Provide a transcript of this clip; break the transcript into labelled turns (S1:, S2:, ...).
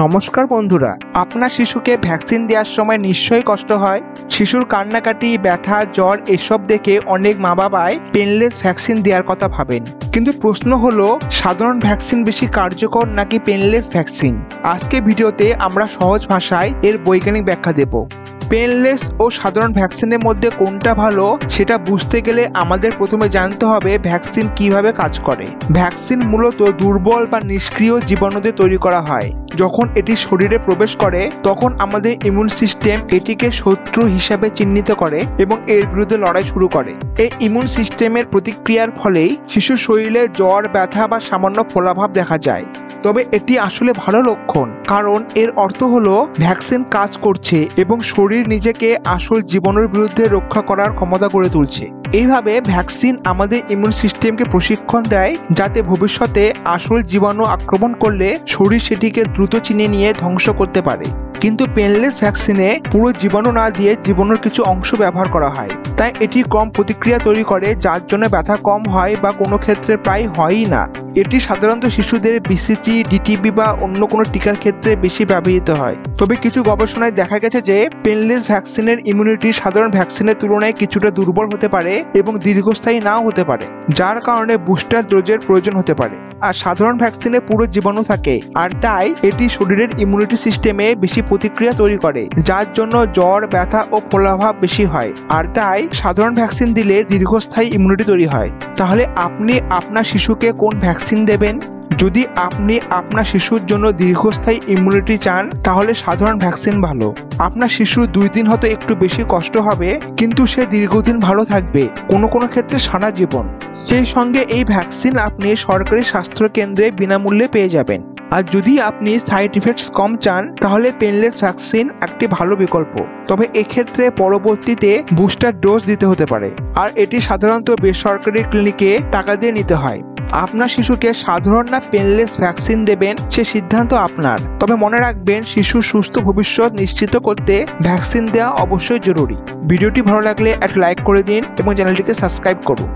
S1: নমস্কার বন্ধুরা, আপনার শিশুকে ভ্যাকসিন দেওয়ার সময় নিশ্চয়ই কষ্ট হয়। শিশুর কান্নাকাটি, ব্যথা, জ্বর এসব দেখে অনেক মা বাবাই পেনলেস ভ্যাকসিন দেওয়ার কথা ভাবেন। কিন্তু প্রশ্ন হলো, সাধারণ ভ্যাকসিন বেশি কার্যকর নাকি পেনলেস ভ্যাকসিন? আজকে ভিডিওতে আমরা সহজ ভাষায় এর বৈজ্ঞানিক ব্যাখ্যা দেব। পেনলেস ও সাধারণ ভ্যাকসিনের মধ্যে কোনটা ভালো সেটা বুঝতে গেলে আমাদের প্রথমে জানতে হবে ভ্যাকসিন কিভাবে কাজ করে। ভ্যাকসিন মূলত দুর্বল বা নিষ্ক্রিয় জীবাণুদের তৈরি করা হয়। যখন এটি শরীরে প্রবেশ করে তখন আমাদের ইমিউন সিস্টেম এটিকে শত্রু হিসাবে চিহ্নিত করে এবং এর বিরুদ্ধে লড়াই শুরু করে। এই ইমিউন সিস্টেমের প্রতিক্রিয়ার ফলেই শিশুর শরীরে জ্বর, ব্যথা বা সামান্য ফোলাভাব দেখা যায়। তবে এটি আসলে ভালো লক্ষণ, কারণ এর অর্থ হলো ভ্যাকসিন কাজ করছে এবং শরীর নিজেকে আসল জীবাণুর বিরুদ্ধে রক্ষা করার ক্ষমতা গড়ে তুলছে। এইভাবে ভ্যাকসিন আমাদের ইমিউন সিস্টেমকে প্রশিক্ষণ দেয় যাতে ভবিষ্যতে আসল জীবাণু আক্রমণ করলে শরীর সেটিকে দ্রুত চিনে নিয়ে ধ্বংস করতে পারে। কিন্তু পেনলেস ভ্যাকসিনে পুরো জীবাণু না দিয়ে জীবাণুর কিছু অংশ ব্যবহার করা হয়, তাই এটি কম প্রতিক্রিয়া তৈরি করে, যার জন্য ব্যথা কম হয় বা কোনো ক্ষেত্রে প্রায় হয়ই না। এটি সাধারণত শিশুদের বিসিজি, ডিটিবি বা অন্য কোনো টিকার ক্ষেত্রে বেশি ব্যবহৃত হয়। তবে কিছু গবেষণায় দেখা গেছে যে পেনলেস ভ্যাকসিনের ইমিউনিটি সাধারণ ভ্যাকসিনের তুলনায় কিছুটা দুর্বল হতে পারে এবং দীর্ঘস্থায়ী নাও হতে পারে, যার কারণে বুস্টার ডোজের প্রয়োজন হতে পারে। আর সাধারণ ভ্যাকসিনে পুরো জীবাণু থাকে, আর তাই এটি শরীরের ইমিউনিটি সিস্টেমে বেশি প্রতিক্রিয়া তৈরি করে, যার জন্য জ্বর, ব্যথা ও ফোলাভাব বেশি হয়। আর তাই সাধারণ ভ্যাকসিন দিলে দীর্ঘস্থায়ী ইমিউনিটি তৈরি হয়। তাহলে আপনি আপনার শিশুকে কোন ভ্যাকসিন দেবেন? যদি আপনি আপনার শিশুর জন্য দীর্ঘস্থায়ী ইমিউনিটি চান তাহলে সাধারণ ভ্যাকসিন ভালো। আপনার শিশু 2 দিন হয়তো একটু বেশি কষ্ট হবে, কিন্তু সে দীর্ঘদিন ভালো থাকবে, কোনো কোনো ক্ষেত্রে সারা জীবন। সেই সঙ্গে এই ভ্যাকসিন আপনি সরকারি স্বাস্থ্য কেন্দ্রে বিনামূল্যে পেয়ে যাবেন। আর যদি আপনি সাইড ইফেক্টস কম চান তাহলে পেনলেস ভ্যাকসিন একটি ভালো বিকল্প। তবে এক্ষেত্রে পরবর্তীতে বুস্টার ডোজ দিতে হতে পারে, আর এটি সাধারণত বেসরকারি ক্লিনিকে টাকা দিয়ে নিতে হয়। আপনার শিশুকে সাধারণ না পেনলেস ভ্যাকসিন দেবেন সে সিদ্ধান্ত আপনার। তবে মনে রাখবেন, শিশুর সুস্থ ভবিষ্যৎ নিশ্চিত করতে ভ্যাকসিন দেওয়া অবশ্যই জরুরি। ভিডিওটি ভালো লাগলে একটা লাইক করে দিন এবং চ্যানেলটিকে সাবস্ক্রাইব করুন।